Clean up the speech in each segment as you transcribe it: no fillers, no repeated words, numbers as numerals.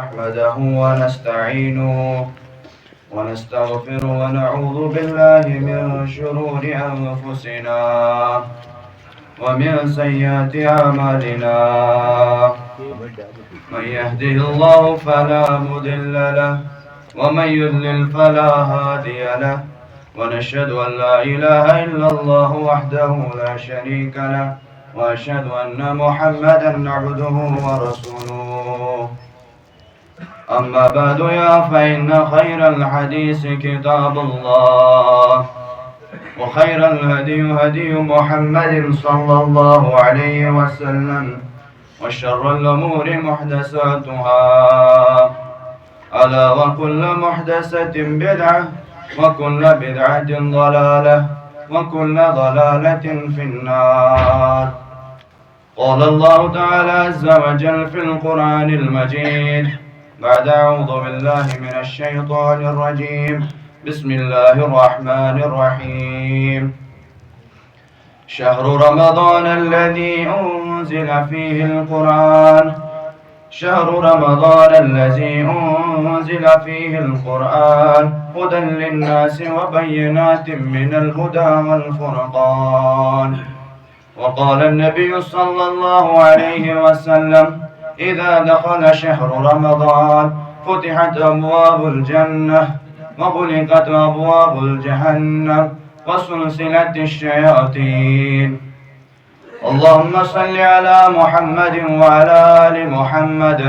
نحمده ونستعينه ونستغفره ونعوذ بالله من شرور أنفسنا ومن سيئات أعمالنا من يهده الله فلا مضل له ومن يضلل فلا هادي له ونشهد أن لا إله إلا الله وحده لا شريك له وأشهد أن محمدا عبده ورسوله أما بعد فإن خير الحديث كتاب الله وخير الهدي هدي محمد صلى الله عليه وسلم وشر الأمور محدثاتها ألا وكل محدثة بدعة وكل بدعة ضلالة وكل ضلالة في النار. قال الله تعالى عز وجل في القرآن المجيد بعد أعوذ بالله من الشيطان الرجيم بسم الله الرحمن الرحيم شهر رمضان الذي أنزل فيه القرآن شهر رمضان الذي أنزل فيه القرآن هدى للناس وبينات من الهدى والفرقان. وقال النبي صلى الله عليه وسلم إذا دخل شهر رمضان فتحت أبواب الجنة وغلقت أبواب الجهنم وسلسلت الشياطين. اللهم صل على محمد وعلى آل محمد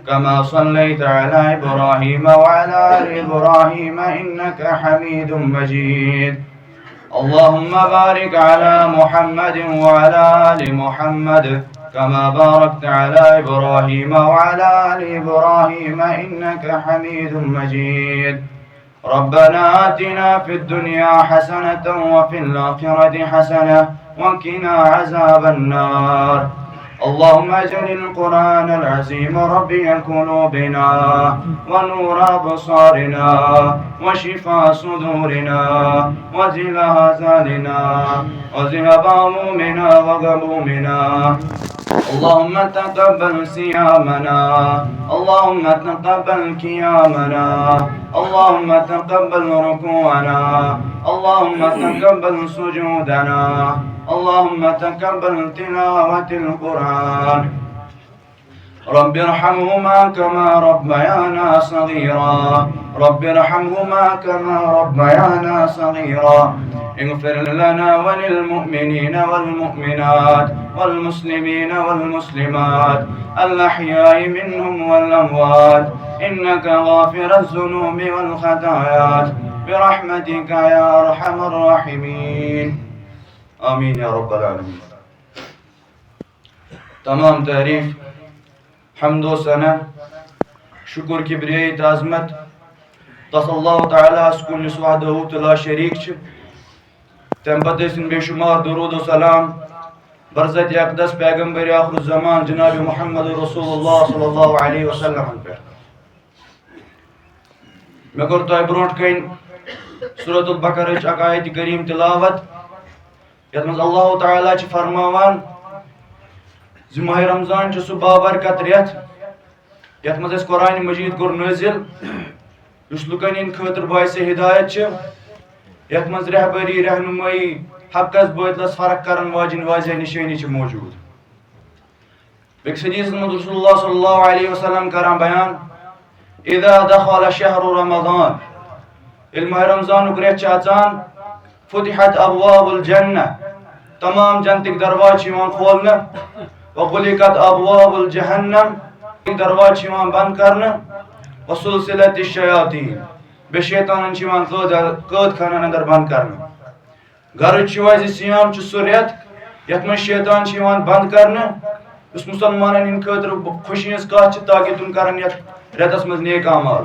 كما صليت على إبراهيم وعلى آل إبراهيم إنك حميد مجيد. اللهم بارك على محمد وعلى آل محمد كما باركت على إبراهيم وعلى آل إبراهيم إنك حميد مجيد. ربنا آتنا في الدنيا حسنة وفي الآخرة حسنة وقنا عذاب النار. اللهم اجعل القرآن العظيم ربيع قلوبنا ونور أبصارنا وشفاء صدورنا وجلاء أحزاننا وذهاب همومنا وغمومنا. اللهم تقبل صيامنا اللهم تقبل قيامنا اللهم تقبل ركوعنا اللهم تقبل سجودنا اللهم تقبل تلاوة القرآن. رب ارحمهما كما ربيانا صغيرا رب ارحمهما كما ربيانا صغيرا. اغفر لنا وللمؤمنين والمؤمنات والمسلمين والمسلمات الأحياء منهم والأموات إنك غافر الذنوب والخطايا برحمتك يا أرحم الراحمين. آمين يا رب العالمين. Tamam tarif, hamd ve sana, şükür kibriye-i azmet, tasallahu Teala askulü suadahu tela şerikçi, tembatesin beşumar durud ve salam, barzat-i akdas peygamberi ahir zaman Cenab-ı Muhammed Resulullah sallallahu aleyhi ve sellem per. मैं करता है ब्रोट कहीं सूरतुल बकरा च आयत करीम तिलावत यत मज अल्लाह ताला च फरमावान ज माह रमजान च सु बाबरकत रेत यत मज अस कुरान मजीद कोर नाजिल युस लुकन इन खतर बायसे हिदायत च यत मज रहबरी रहनुमाई हकस बातलस फरक करन वाजिन वाजिह निशानी च मौजूद। एक हदीस में रसूलुल्लाह सल्लल्लाहु अलैहि वसल्लम करान बयान إذا دخل شهر رمضان الماہ رمضان ريت अचान فتحت أبواب الجنة तमाम जन्नतिक दरवाजे यिवान खोलने वगुलिकत أبواب الجهنم दरवाजे यिवान बंद करने वसुलसिलत الشياطين बे शैतानन यिवान कैद खानन अंदर बंद करने। घर च सियाम च सु रेत यत में शैतान यिवान बंद करने उस मुसलमानन इन खतर खुशी हज कथ ताकि तुम करन यत रेतस मज नेक अमाल।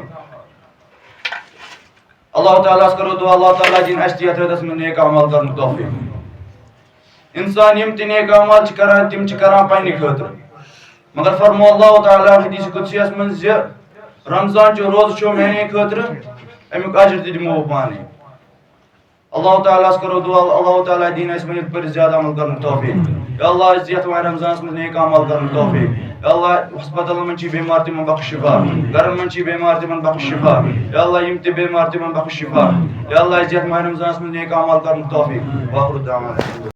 अल्लाह ताला करो दुआ अल्लाह ताला दिन अस यत रेतस मज नेक अमाल करन तौफीक। इंसान यम त नेक अमाल च करान तिम च करान पन्ने खतर मगर फरमो अल्लाह ताला हदीस कुदसियस मज ज रमजान जो रोज छो मेने खतर अमुक अजर दिमो पाने। Allah Teala karo dua, Allah Teala din ismini पर ज़्यादा अमल करने की तौफीक। या अल्लाह इस यत माह रमज़ान में नेक अमल करने की तौफीक। या अल्लाह अस्पताल में ची बीमार तिमन बख्श शिफा, घर में ची बीमार तिमन बख्श शिफा। या अल्लाह इम ती बीमार तिमन बख्श शिफा। या अल्लाह इस यत माह रमज़ान में नेक अमल करने की तौफीक। वाखिर दावाना।